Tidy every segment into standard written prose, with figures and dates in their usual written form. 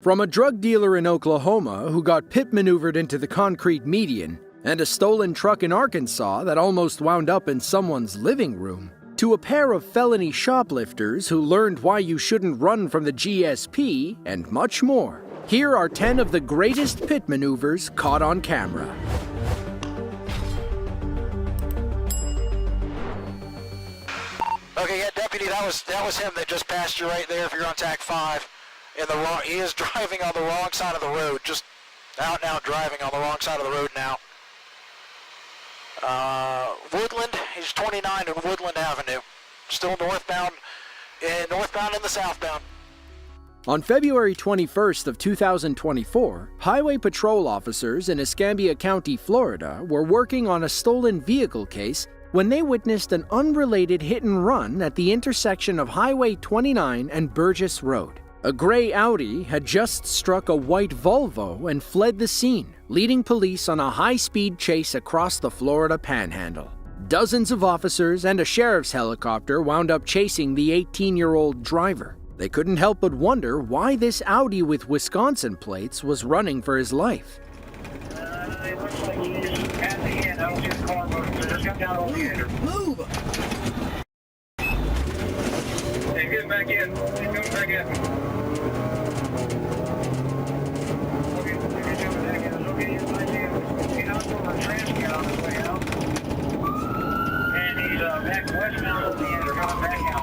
From a drug dealer in Oklahoma who got pit maneuvered into the concrete median, and a stolen truck in Arkansas that almost wound up in someone's living room, to a pair of felony shoplifters who learned why you shouldn't run from the GSP, and much more. Here are 10 of the greatest pit maneuvers caught on camera. Okay, yeah, deputy, that was him that just passed you right there if you're on TAC 5. He is driving on the wrong side of the road, just out and out driving on the wrong side of the road now. Woodland, he's 29 in Woodland Avenue. Still northbound in the southbound. On February 21st of 2024, highway patrol officers in Escambia County, Florida, were working on a stolen vehicle case when they witnessed an unrelated hit and run at the intersection of Highway 29 and Burgess Road. A gray Audi had just struck a white Volvo and fled the scene, leading police on a high-speed chase across the Florida Panhandle. Dozens of officers and a sheriff's helicopter wound up chasing the 18-year-old driver. They couldn't help but wonder why this Audi with Wisconsin plates was running for his life. It looks like he's at the end. I don't see the car moving, so just come down over the end. Move! Hey, get back in. Keep coming back in. Back westbound over the end. They're coming back out.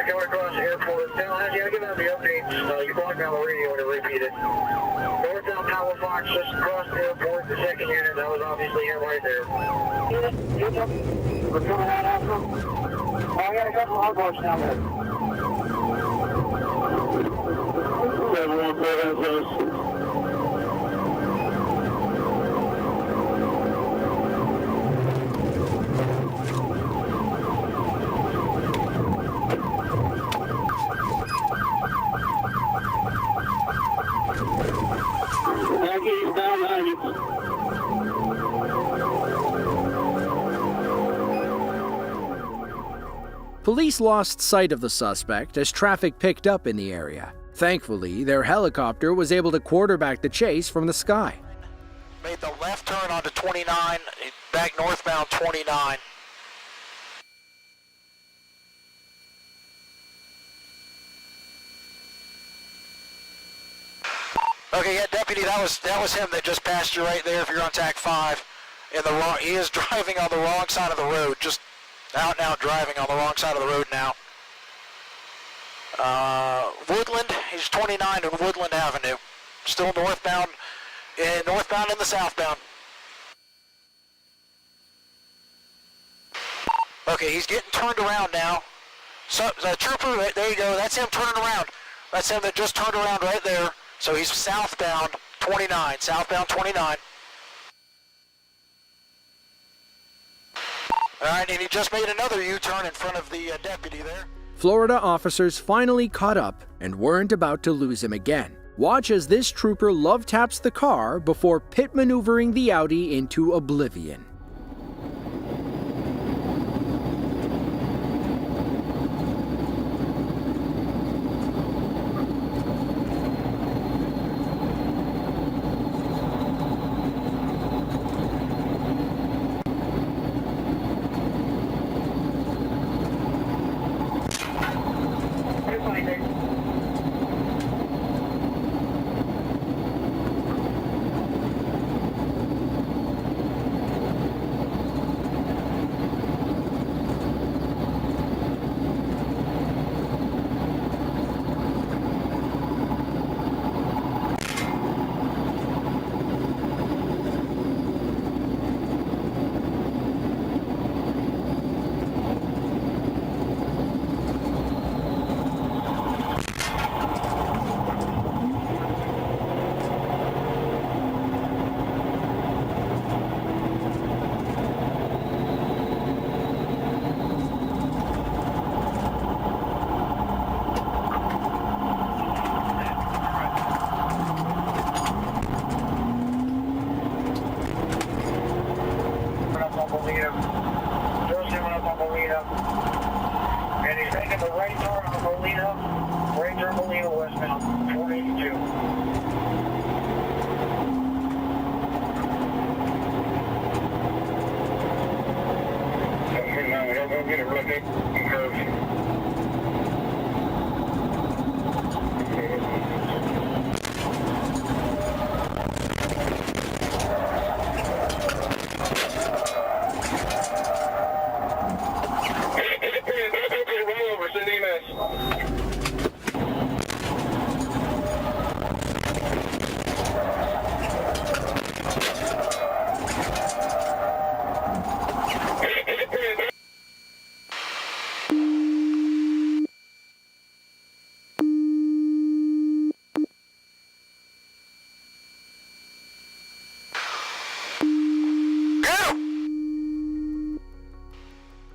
Coming across the airport. Tallahassee, I'll give out the updates. You blocked out the radio to repeat it. Northbound Power Fox just across the airport. The second unit, that was obviously him right there. We're coming out after him. I got a couple of hard down there. 717. Police lost sight of the suspect as traffic picked up in the area. Thankfully, their helicopter was able to quarterback the chase from the sky. Made the left turn onto 29, back northbound 29. Okay, yeah, deputy, that was him that just passed you right there if you're on TAC 5. He is driving on the wrong side of the road, just out and out driving on the wrong side of the road now. Woodland, he's 29 in Woodland Avenue. Still northbound in the southbound. Okay, he's getting turned around now. So, trooper, there you go, that's him turning around. That's him that just turned around right there. So he's southbound 29, southbound 29. All right, and he just made another U-turn in front of the deputy there. Florida officers finally caught up and weren't about to lose him again. Watch as this trooper love taps the car before pit maneuvering the Audi into oblivion. I'm going to run it and curve. Roll over, send EMS.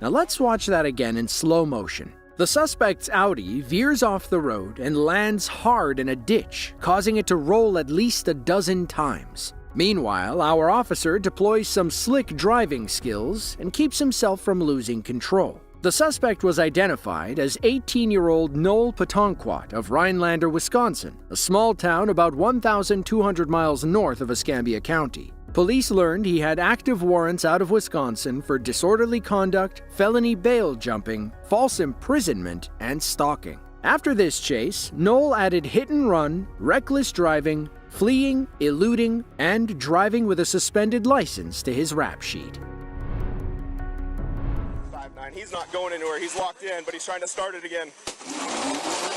Now let's watch that again in slow motion. The suspect's Audi veers off the road and lands hard in a ditch, causing it to roll at least a dozen times. Meanwhile, our officer deploys some slick driving skills and keeps himself from losing control. The suspect was identified as 18-year-old Noel Petonquat of Rhinelander, Wisconsin, a small town about 1,200 miles north of Escambia County. Police learned he had active warrants out of Wisconsin for disorderly conduct, felony bail jumping, false imprisonment, and stalking. After this chase, Noel added hit and run, reckless driving, fleeing, eluding, and driving with a suspended license to his rap sheet. 5-9, he's not going anywhere. He's locked in, but he's trying to start it again. 5-9,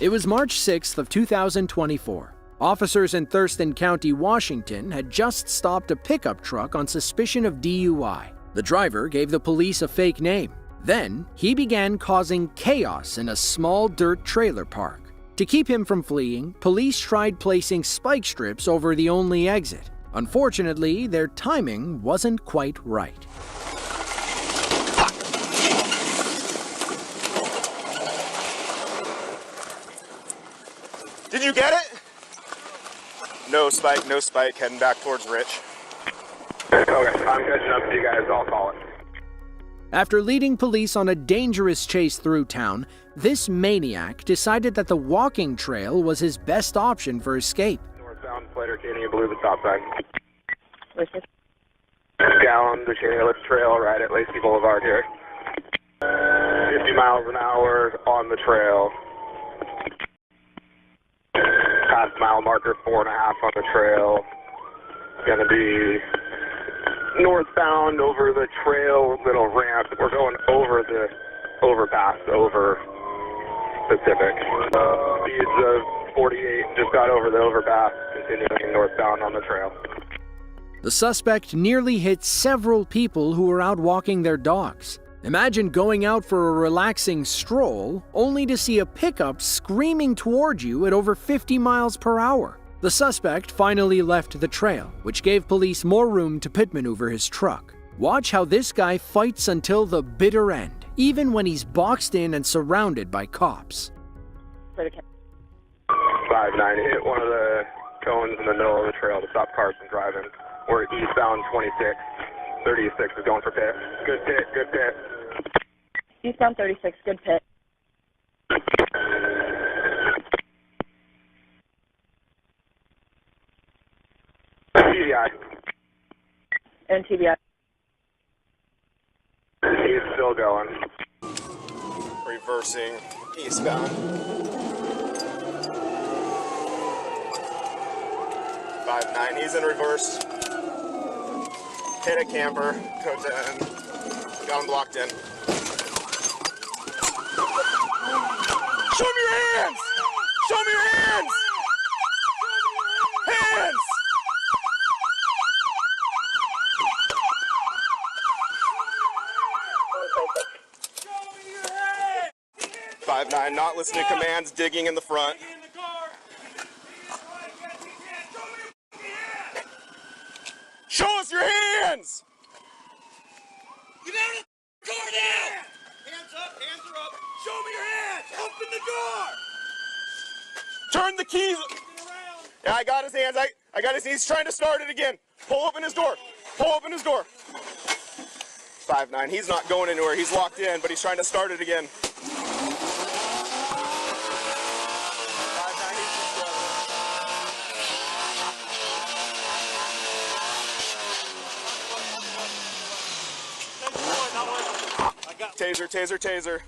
It was March 6th of 2024. Officers in Thurston County, Washington had just stopped a pickup truck on suspicion of DUI. The driver gave the police a fake name. Then, he began causing chaos in a small dirt trailer park. To keep him from fleeing, police tried placing spike strips over the only exit. Unfortunately, their timing wasn't quite right. Did you get it? No spike, heading back towards Rich. Okay, I'm catching up to you guys. I'll call it. After leading police on a dangerous chase through town, this maniac decided that the walking trail was his best option for escape. Northbound, Slater Canyon, Blue, the stop sign. Listen. Down the Cherry Trail, right at Lacey Boulevard here. 50 miles an hour on the trail. Past mile marker 4.5 on the trail. Gonna be northbound over the trail, little ramp. We're going over the overpass, over Pacific. Speeds of 48, just got over the overpass, continuing northbound on the trail. The suspect nearly hit several people who were out walking their dogs. Imagine going out for a relaxing stroll, only to see a pickup screaming toward you at over 50 miles per hour. The suspect finally left the trail, which gave police more room to pit maneuver his truck. Watch how this guy fights until the bitter end, even when he's boxed in and surrounded by cops. 5-9, hit one of the cones in the middle of the trail to stop cars from driving. We're eastbound 26. 36 is going for pit. Good pit, good pit. Eastbound 36, good pit. TBI. And TBI. He's still going. Reversing eastbound. 5-9, he's in reverse. Hit a camper, code 10. Got him blocked in. Show me your hands! Show me your hands! Hands! Show me your hands! 5-9, not listening to commands, digging in the front. Show us your hands! Get out of the car now! Hands up, hands are up. Show me your hands! Open the door! Turn the keys. Yeah, I got his hands. I got his. He's trying to start it again. Pull open his door. Pull open his door. 5-9. He's not going anywhere. He's locked in, but he's trying to start it again. 5-9. Taser, taser, taser.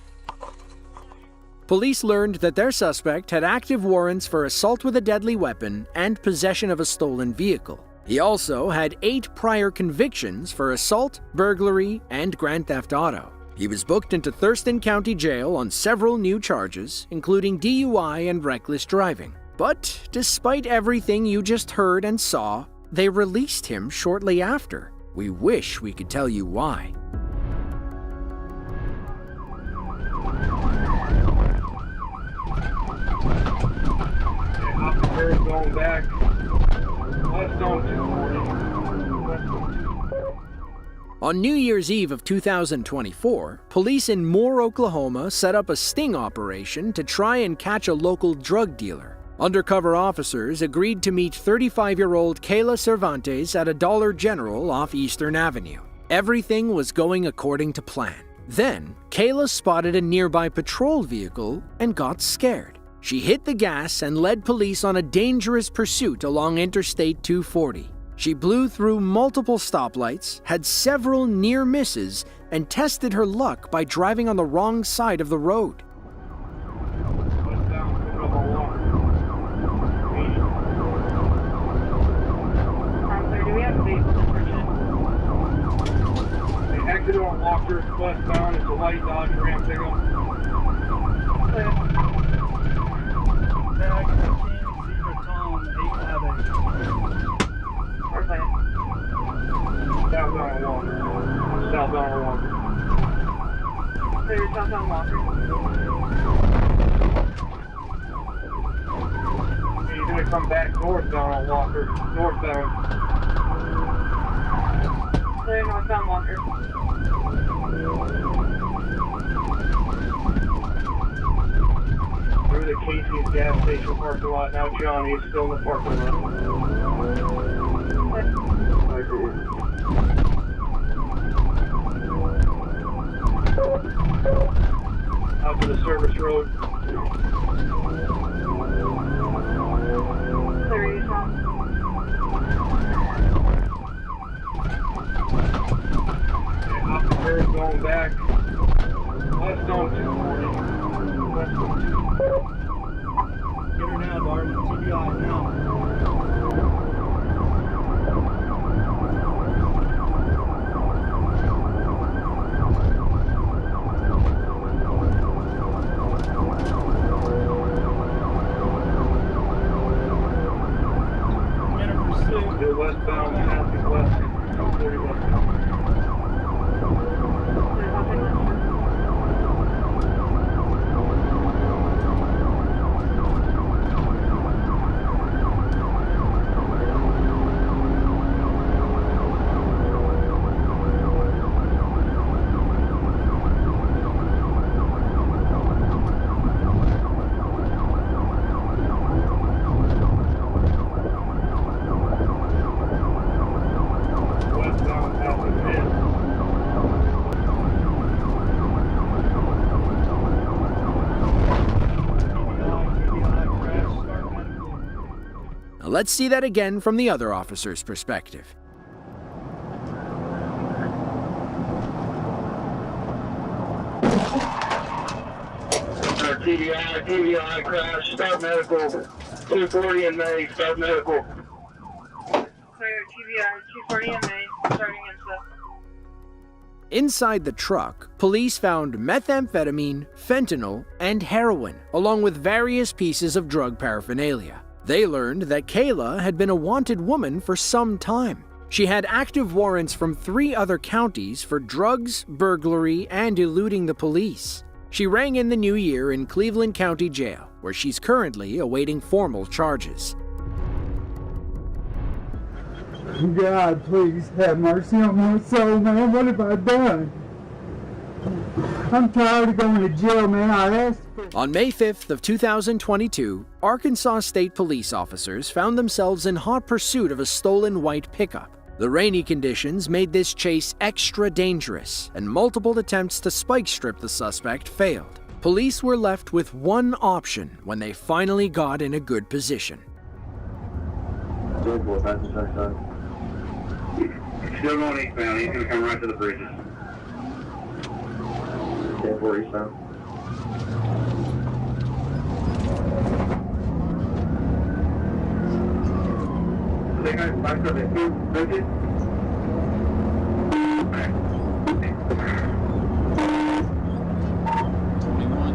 Police learned that their suspect had active warrants for assault with a deadly weapon and possession of a stolen vehicle. He also had 8 prior convictions for assault, burglary, and grand theft auto. He was booked into Thurston County Jail on several new charges, including DUI and reckless driving. But despite everything you just heard and saw, they released him shortly after. We wish we could tell you why. Officer going back. West on 240. On New Year's Eve of 2024, police in Moore, Oklahoma set up a sting operation to try and catch a local drug dealer. Undercover officers agreed to meet 35-year-old Kayla Cervantes at a Dollar General off Eastern Avenue. Everything was going according to plan. Then, Kayla spotted a nearby patrol vehicle and got scared. She hit the gas and led police on a dangerous pursuit along Interstate 240. She blew through multiple stoplights, had several near misses, and tested her luck by driving on the wrong side of the road. Do we have a vehicle description? The exit on Walker, westbound, it's a white Dodge Ram pickup. Tag 15, Zebra Tom, 858. Perfect. Southbound on Walker. Southbound on Walker. So you're southbound Walker? He's gonna come back northbound on Walker. Northbound. So you're northbound Walker? Through the Casey's gas station parking lot. Now Johnny's still in the parking lot. Out to the service road. Clear you, Tom. Officer going back. West on 240. West on 240. Get her now, Darwin. TBI now. Still westbound, passing west, 240 westbound. Westbound, passing mid. Now let's see that again from the other officer's perspective. TBI crash, start medical. 240 in May, start medical. Clear TBI 240 in May, starting info. Inside the truck, police found methamphetamine, fentanyl, and heroin, along with various pieces of drug paraphernalia. They learned that Kayla had been a wanted woman for some time. She had active warrants from 3 other counties for drugs, burglary, and eluding the police. She rang in the new year in Cleveland County Jail, where she's currently awaiting formal charges. God, please have mercy on my soul, man. What have I done? I'm tired of going to jail, man. I asked for... On May 5th of 2022, Arkansas State police officers found themselves in hot pursuit of a stolen white pickup. The rainy conditions made this chase extra dangerous, and multiple attempts to spike strip the suspect failed. Police were left with one option when they finally got in a good position. Still going eastbound. He's going to come right to the bridges. 1047. They got back to the two bridges.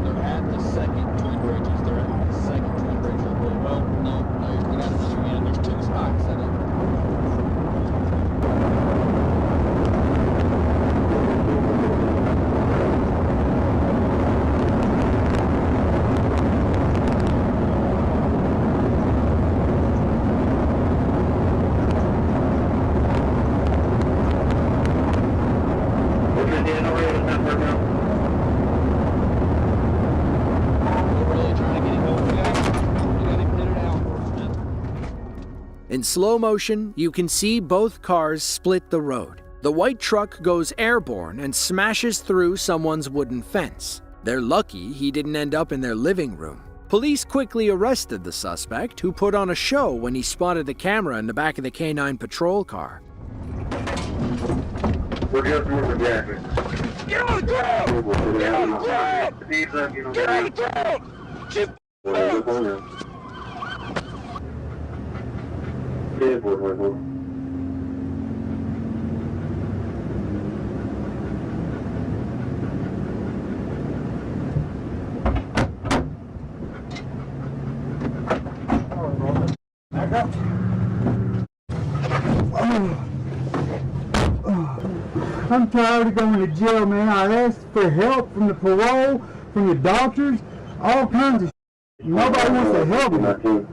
They're at the second twin bridges. They're at the second twin bridge. Well, no, you got another unit. There's two spots set up. In slow motion, you can see both cars split the road. The white truck goes airborne and smashes through someone's wooden fence. They're lucky he didn't end up in their living room. Police quickly arrested the suspect, who put on a show when he spotted the camera in the back of the K9 patrol car. We're just moving back. Get on the ground! Get on the ground! Get on the ground! Just Back up. I'm tired of going to jail, man. I asked for help from the parole, from the doctors, all kinds of shit. Nobody wants to help me.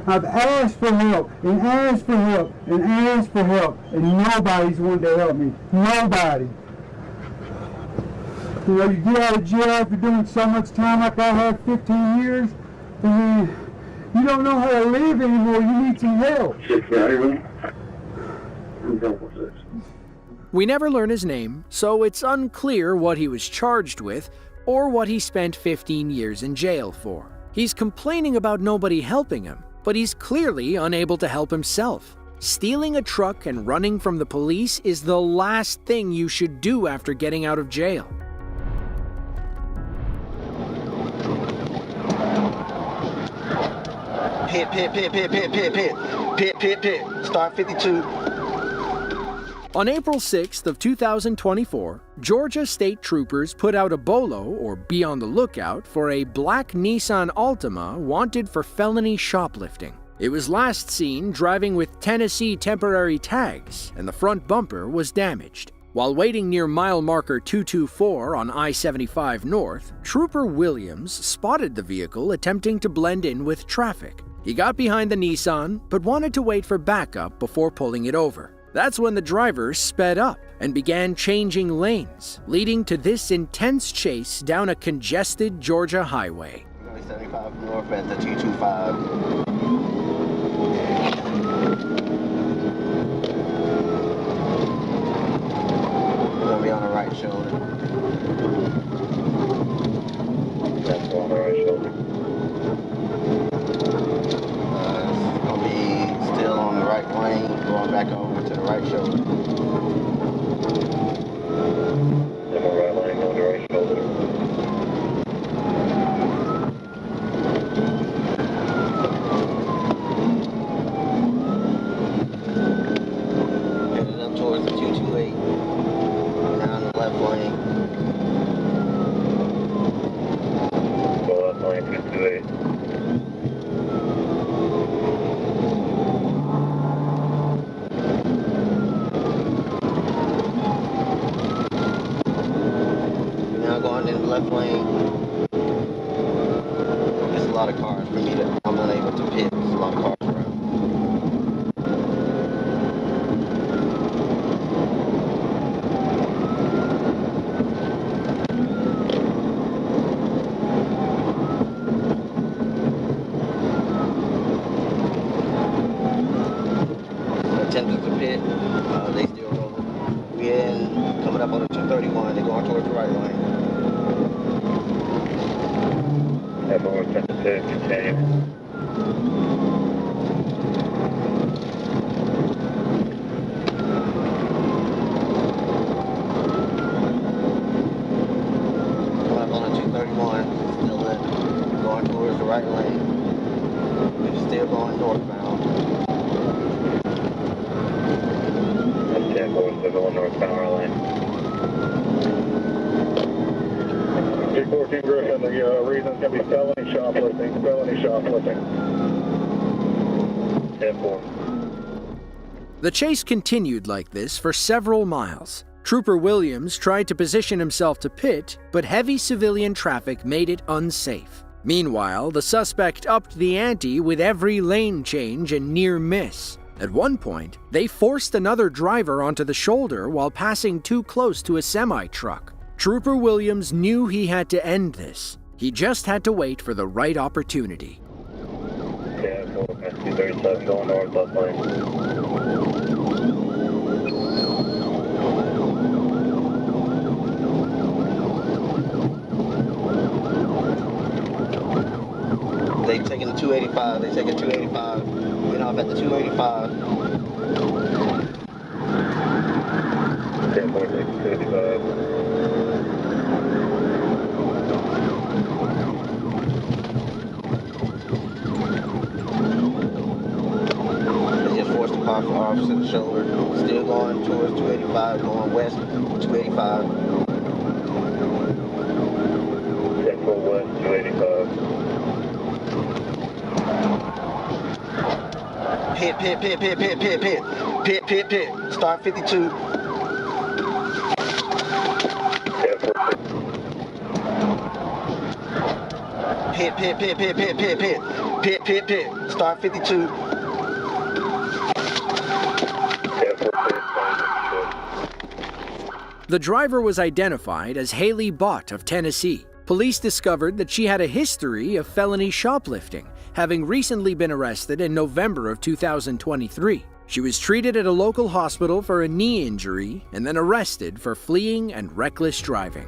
I've asked for help, and asked for help, and asked for help, and nobody's wanted to help me. Nobody. You know, you get out of jail after doing so much time like I had, 15 years, and then you don't know how to live anymore. You need some help. We never learn his name, so it's unclear what he was charged with or what he spent 15 years in jail for. He's complaining about nobody helping him, but he's clearly unable to help himself. Stealing a truck and running from the police is the last thing you should do after getting out of jail. Pit. Start 52. On April 6th of 2024, Georgia state troopers put out a bolo, or be on the lookout, for a black Nissan Altima wanted for felony shoplifting. It was last seen driving with Tennessee temporary tags, and the front bumper was damaged. While waiting near mile marker 224 on I-75 North, Trooper Williams spotted the vehicle attempting to blend in with traffic. He got behind the Nissan, but wanted to wait for backup before pulling it over. That's when the driver sped up and began changing lanes, leading to this intense chase down a congested Georgia highway. 75 north at the 225. We're gonna be on the right shoulder. That's on the right shoulder. It's gonna be still on the right lane, going back over to the right shoulder. On the right lane, on the right shoulder. Headed up towards the 228. Down the left lane. Go left lane, 228. Left lane. There's a lot of cars for me to, I'm unable to pit. There's a lot of cars around. Attempted to pit. They still rolling. We in coming up on the 231. They're going towards the right lane. Everyone sent the pit, continue. right lane. We're still going northbound. 10-4, still going northbound, right lane. 214 Griffin, the reason's going to be felony shoplifting. 10-4. The chase continued like this for several miles. Trooper Williams tried to position himself to pit, but heavy civilian traffic made it unsafe. Meanwhile, the suspect upped the ante with every lane change and near miss. At one point, they forced another driver onto the shoulder while passing too close to a semi-truck. Trooper Williams knew he had to end this. He just had to wait for the right opportunity. Yeah, 237 going north, left lane. They taking the 285. They taking 285. Get off at the 285. 10-4, 285. Forced the car for officer to the shoulder. Still going towards 285, going west 285. 10-4 west, 285. Pit. Start 52. 10-4. Pit. Start 52. The driver was identified as Haley Bott of Tennessee. Police discovered that she had a history of felony shoplifting, having recently been arrested in November of 2023. She was treated at a local hospital for a knee injury and then arrested for fleeing and reckless driving.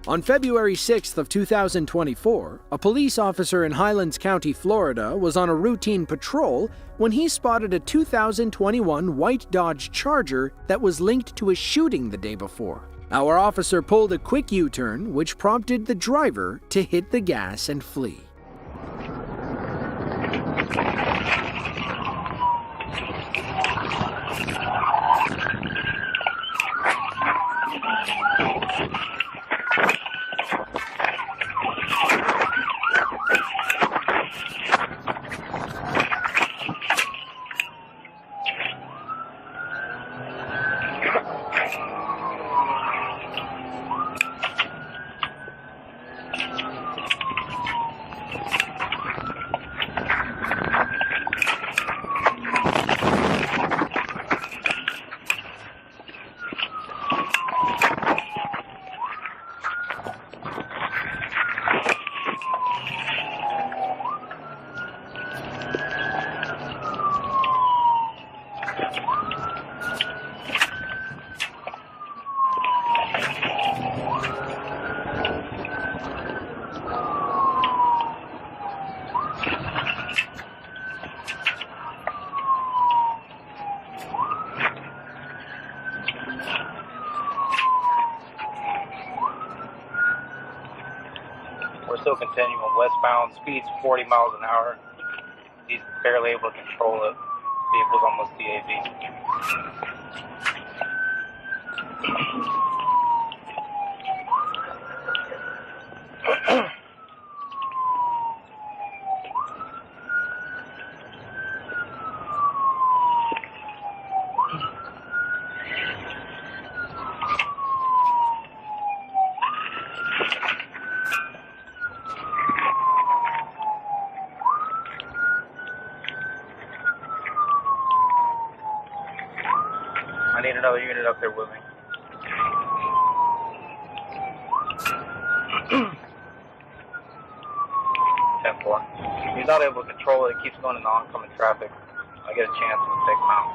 On February 6th of 2024, a police officer in Highlands County, Florida, was on a routine patrol when he spotted a 2021 white Dodge Charger that was linked to a shooting the day before. Our officer pulled a quick U-turn, which prompted the driver to hit the gas and flee. We're still continuing westbound, speeds 40 miles an hour. He's barely able to control it. Vehicle's almost DAV. I need another unit up there with me. He's not able to control it. It keeps going into oncoming traffic. I get a chance to take him out.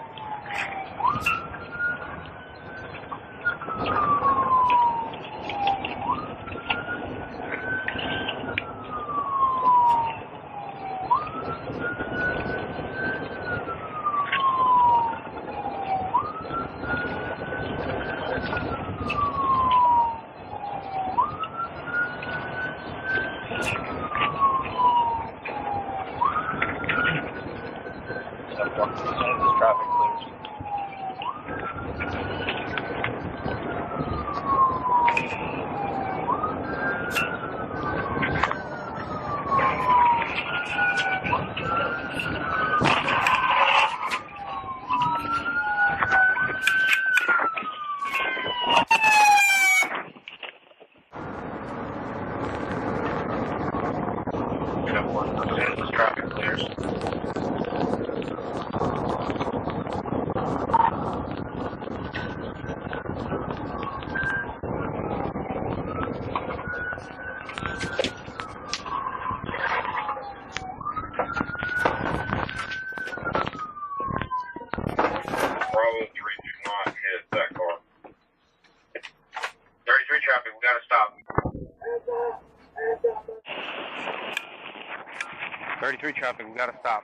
33 traffic, we gotta stop.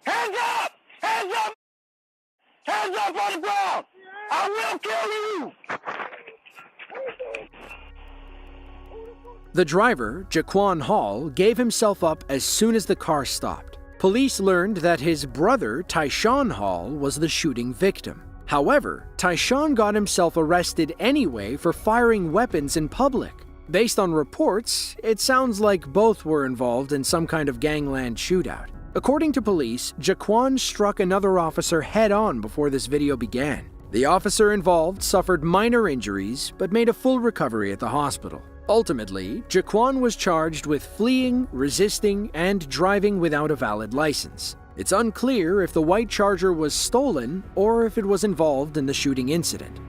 Hands up! Hands up! Hands up on the ground! I will kill you! The driver, Jaquan Hall, gave himself up as soon as the car stopped. Police learned that his brother, Tyshawn Hall, was the shooting victim. However, Tyshawn got himself arrested anyway for firing weapons in public. Based on reports, it sounds like both were involved in some kind of gangland shootout. According to police, Jaquan struck another officer head-on before this video began. The officer involved suffered minor injuries, but made a full recovery at the hospital. Ultimately, Jaquan was charged with fleeing, resisting, and driving without a valid license. It's unclear if the white Charger was stolen or if it was involved in the shooting incident.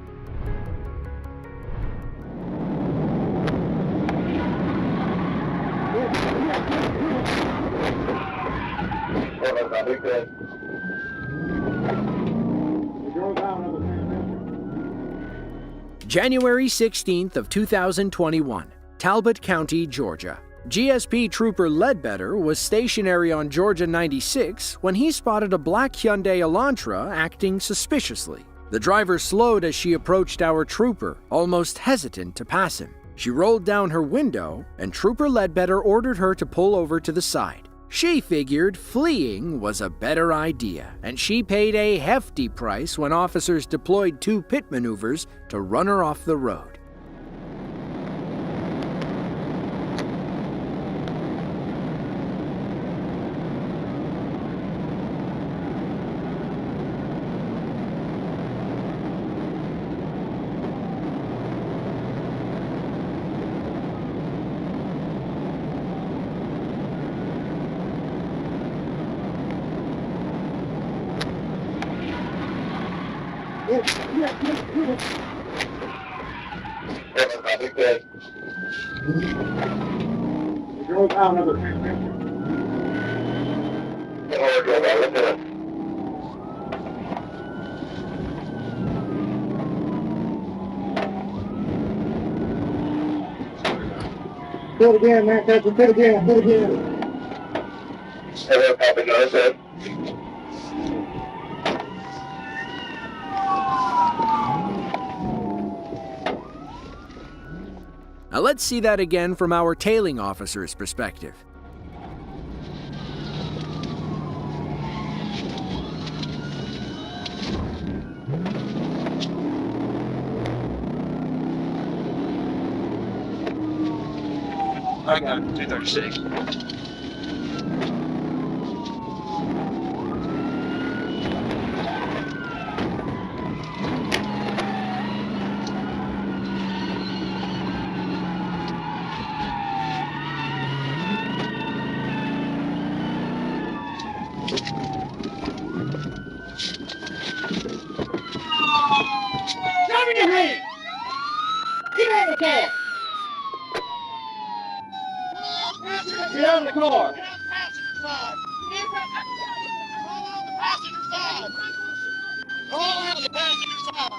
January 16th of 2021, Talbot County, Georgia. GSP Trooper Ledbetter was stationary on Georgia 96 when he spotted a black Hyundai Elantra acting suspiciously. The driver slowed as she approached our trooper, almost hesitant to pass him. She rolled down her window, and Trooper Ledbetter ordered her to pull over to the side. She figured fleeing was a better idea, and she paid a hefty price when officers deployed 2 pit maneuvers to run her off the road. Do it again, man. Do it again. Do it again. Hello, copy, no, sir. Now let's see that again from our tailing officer's perspective. I got 236. Show me your hand! Get out of the car! Get out of the car! Get on the passenger side! Call out the passenger side! Call out the passenger side!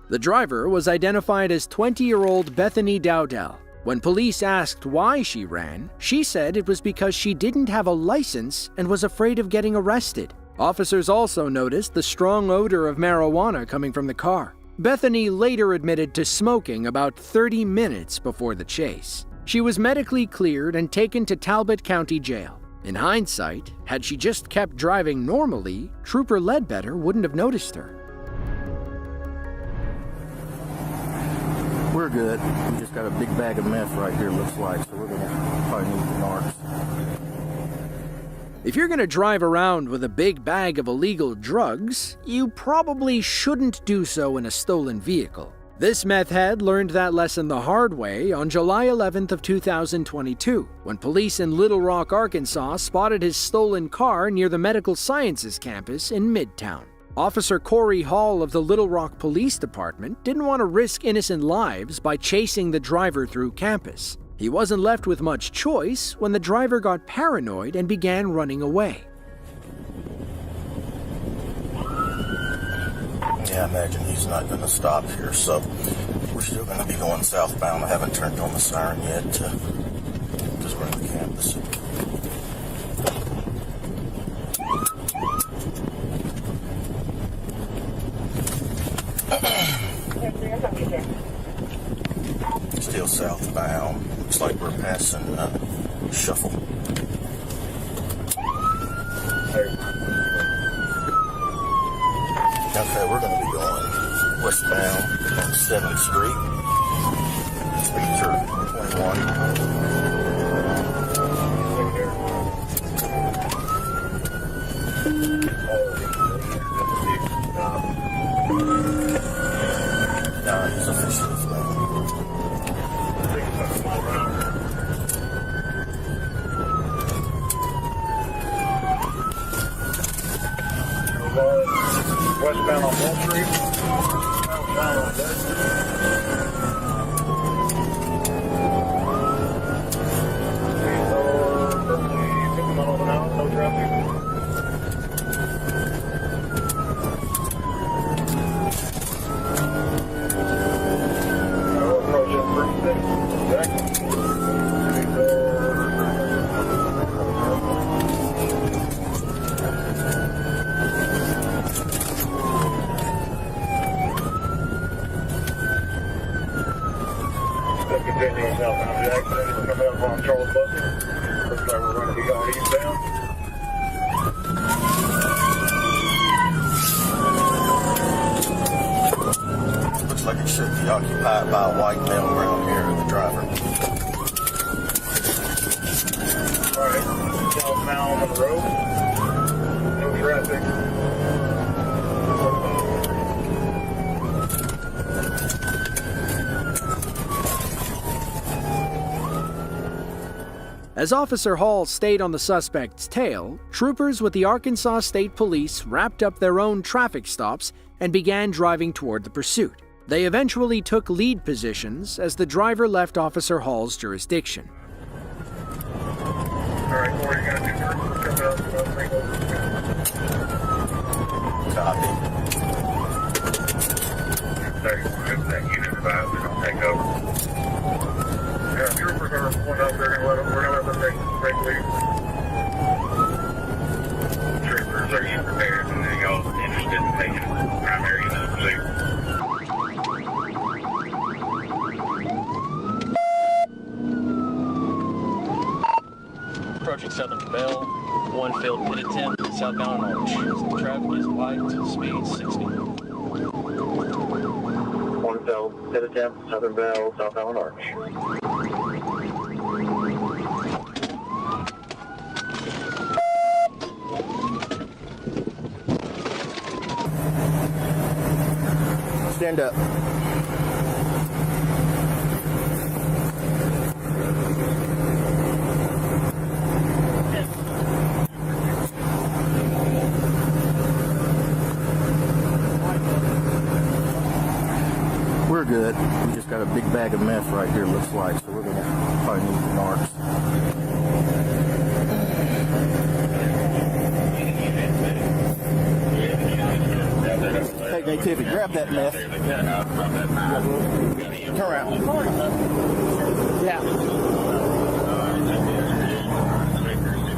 The driver was identified as 20-year-old Bethany Dowdell. When police asked why she ran, she said it was because she didn't have a license and was afraid of getting arrested. Officers also noticed the strong odor of marijuana coming from the car. Bethany later admitted to smoking about 30 minutes before the chase. She was medically cleared and taken to Talbot County Jail. In hindsight, had she just kept driving normally, Trooper Ledbetter wouldn't have noticed her. We're good. We just got a big bag of meth right here, looks like, so we're gonna probably need the narcs. If you're gonna drive around with a big bag of illegal drugs, you probably shouldn't do so in a stolen vehicle. This meth head learned that lesson the hard way on July 11th of 2022, when police in Little Rock, Arkansas spotted his stolen car near the Medical Sciences campus in Midtown. Officer Corey Hall of the Little Rock Police Department didn't want to risk innocent lives by chasing the driver through campus. He wasn't left with much choice when the driver got paranoid and began running away. Yeah, I imagine he's not going to stop here, so we're We're still going to be going southbound. I haven't turned on the siren yet because we're on the campus. Still southbound. Looks like we're passing Shuffle. Okay, we're going to be going westbound on 7th Street. Speeds are 21. He's officially slow. Westbound on Wall Street. Southbound on Dashcam. No traffic. Approaching 36. Jackson. Continuing southbound Jackson, coming up on Charles Buster. Looks like we're going to be going eastbound. Looks like it should be occupied by a white male around here, the driver. Alright, southbound on the road. No traffic. As Officer Hall stayed on the suspect's tail, troopers with the Arkansas State Police wrapped up their own traffic stops and began driving toward the pursuit. They eventually took lead positions as the driver left Officer Hall's jurisdiction. Alright, what are you going to do? Coming up, Copy. 31, that unit advised they're going to take over. Yeah, troopers are pulling up, we're going to let them take lead. Troopers, are you prepared and then y'all interested in taking primary pursuit? Approaching Southern Bell, one failed pit attempt, southbound on Arch. Traffic is light, speed 60. One failed pit attempt, Southern Bell, southbound on Arch. Stand up. We're good. We just got a big bag of meth right here, looks like, so we're gonna probably need the narcs. Hey, Tiffy, grab that meth. Turn around. Yeah.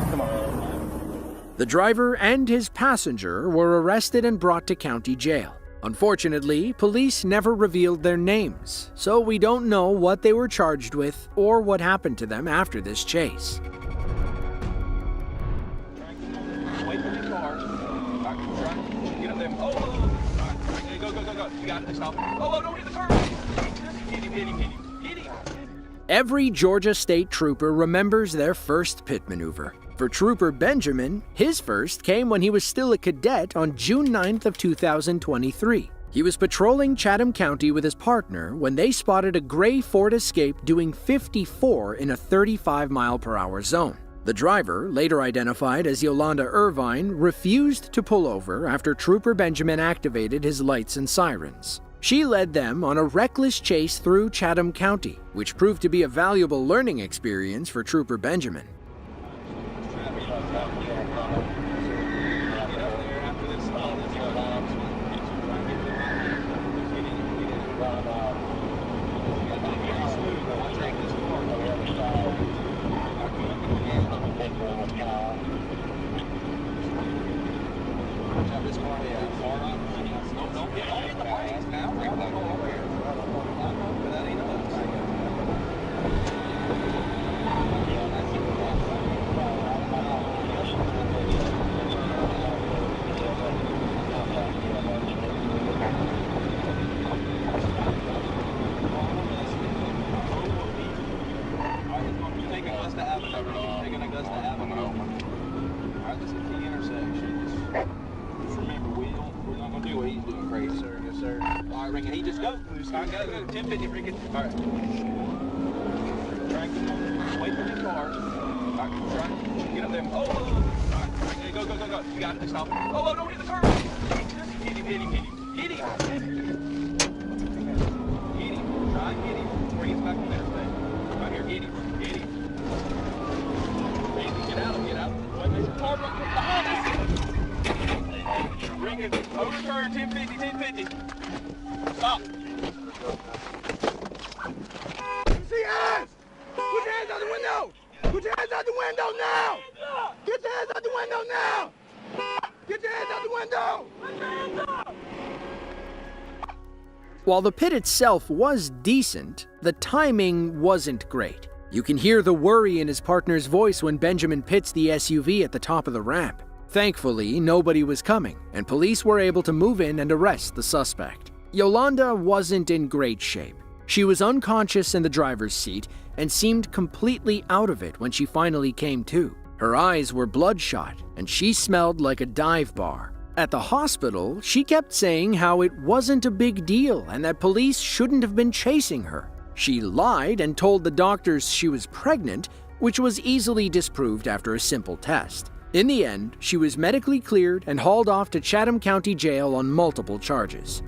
Come on. The driver and his passenger were arrested and brought to county jail. Unfortunately, police never revealed their names, so we don't know what they were charged with or what happened to them after this chase. Wait for these cars. Get up there. Oh, go. You got it. Stop. Oh, don't hit the curb. Hit him. Every Georgia State trooper remembers their first pit maneuver. For Trooper Benjamin, his first came when he was still a cadet on June 9th of 2023. He was patrolling Chatham County with his partner when they spotted a gray Ford Escape doing 54 in a 35-mile-per-hour zone. The driver, later identified as Yolanda Irvine, refused to pull over after Trooper Benjamin activated his lights and sirens. She led them on a reckless chase through Chatham County, which proved to be a valuable learning experience for Trooper Benjamin. Shove this car, yeah, far up. Don't hit the brakes now. Bring it over here. But that ain't enough. He just go. All right, go. 1050, freaking. All right. Try and come on. Wait for the cars. All right, try. Get up there. Oh. All right. Hey, go. You got it. Stop. Oh, don't hit the curb. Hit him. Hit him. Try and hit him before he gets back on the interstate. Right here. Hit him. Get out. Wait, there's a car right behind us. Bring it. Overturn. 1050. Stop. See hands! Put your hands out the window! Put your hands out the window now! Get your hands out the window now! Get your hands out the window! Put your hands up! While the pit itself was decent, the timing wasn't great. You can hear the worry in his partner's voice when Benjamin pits the SUV at the top of the ramp. Thankfully, nobody was coming, and police were able to move in and arrest the suspect. Yolanda wasn't in great shape. She was unconscious in the driver's seat and seemed completely out of it when she finally came to. Her eyes were bloodshot, and she smelled like a dive bar. At the hospital, she kept saying how it wasn't a big deal and that police shouldn't have been chasing her. She lied and told the doctors she was pregnant, which was easily disproved after a simple test. In the end, she was medically cleared and hauled off to Chatham County Jail on multiple charges.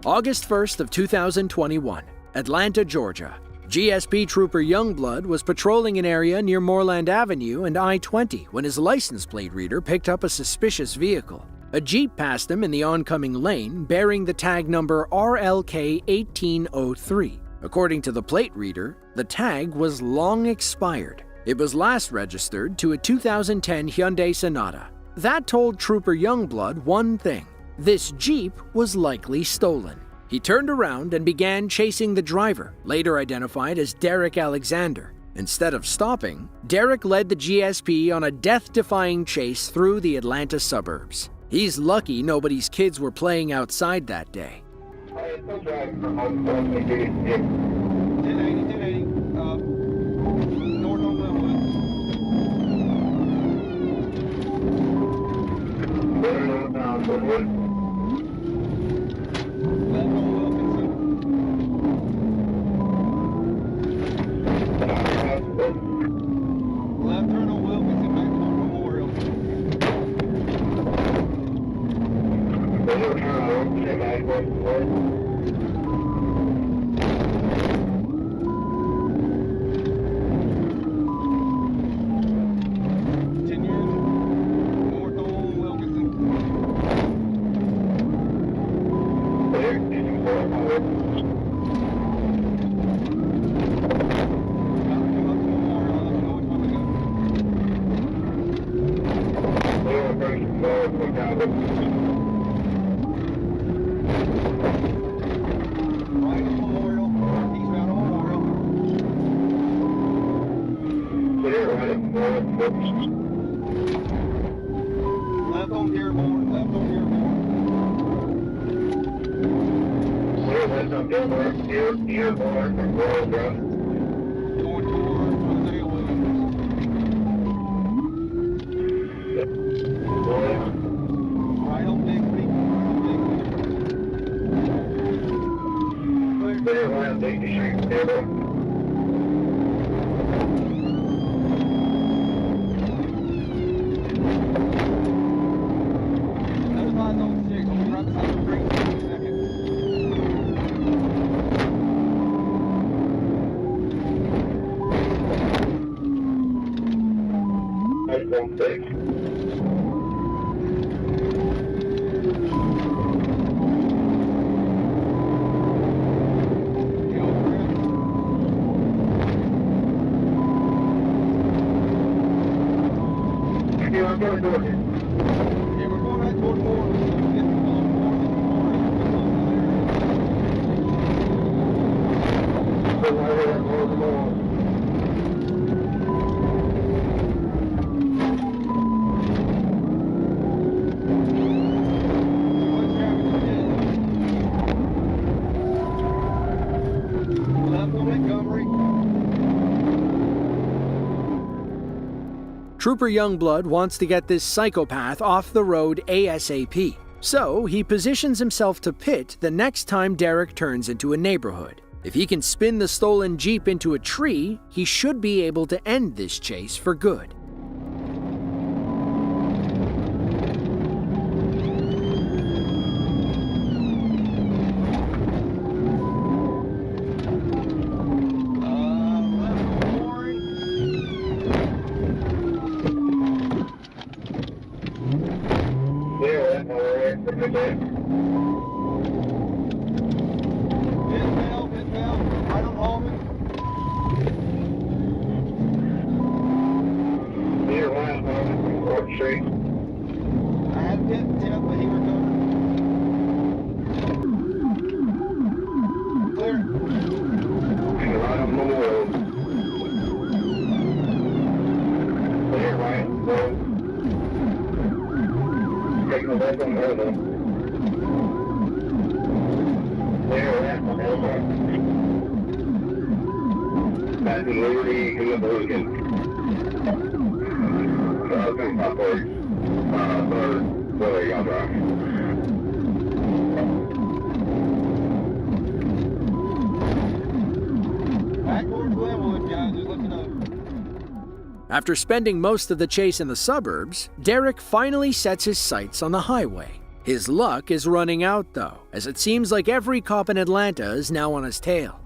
August 1st of 2021, Atlanta, Georgia. GSP Trooper Youngblood was patrolling an area near Moreland Avenue and I-20 when his license plate reader picked up a suspicious vehicle. A Jeep passed him in the oncoming lane, bearing the tag number RLK 1803. According to the plate reader, the tag was long expired. It was last registered to a 2010 Hyundai Sonata. That told Trooper Youngblood one thing: this Jeep was likely stolen. He turned around and began chasing the driver, later identified as Derek Alexander. Instead of stopping, Derek led the GSP on a death-defying chase through the Atlanta suburbs. He's lucky nobody's kids were playing outside that day. 1080, north on Glenwood. Left on Wilkinson. Left turn on Wilkinson, back on Memorial. Left on Dearborn, left on Dearborn. Left on Dearborn from Royal Drive. Going toward Hosea Williams. Right on Bixby, Clear around Bixby Street, Dearborn. we're going right toward Florida. Get the Trooper Youngblood wants to get this psychopath off the road ASAP, so he positions himself to pit the next time Derek turns into a neighborhood. If he can spin the stolen Jeep into a tree, he should be able to end this chase for good. I had hit Tim, but he recovered. Clear. Right on the road. Clear, right on the road. Taking a left on the road, though. Clear, right on the road. Back to Liberty in the Bergen. After spending most of the chase in the suburbs, Derek finally sets his sights on the highway. His luck is running out, though, as it seems like every cop in Atlanta is now on his tail.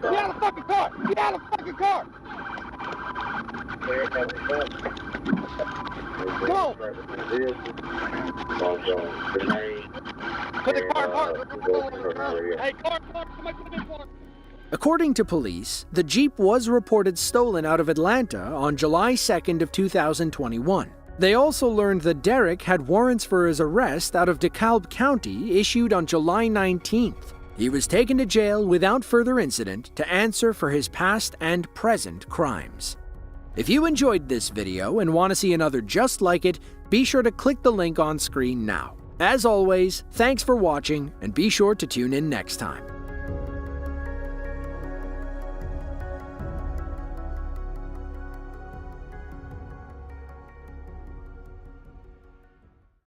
Get out of the fucking car! Get out of the fucking car! Come on! Put the car apart! Hey, car, somebody put this car! According to police, the Jeep was reported stolen out of Atlanta on July 2nd of 2021. They also learned that Derek had warrants for his arrest out of DeKalb County issued on July 19th. He was taken to jail without further incident to answer for his past and present crimes. If you enjoyed this video and want to see another just like it, be sure to click the link on screen now. As always, thanks for watching and be sure to tune in next time.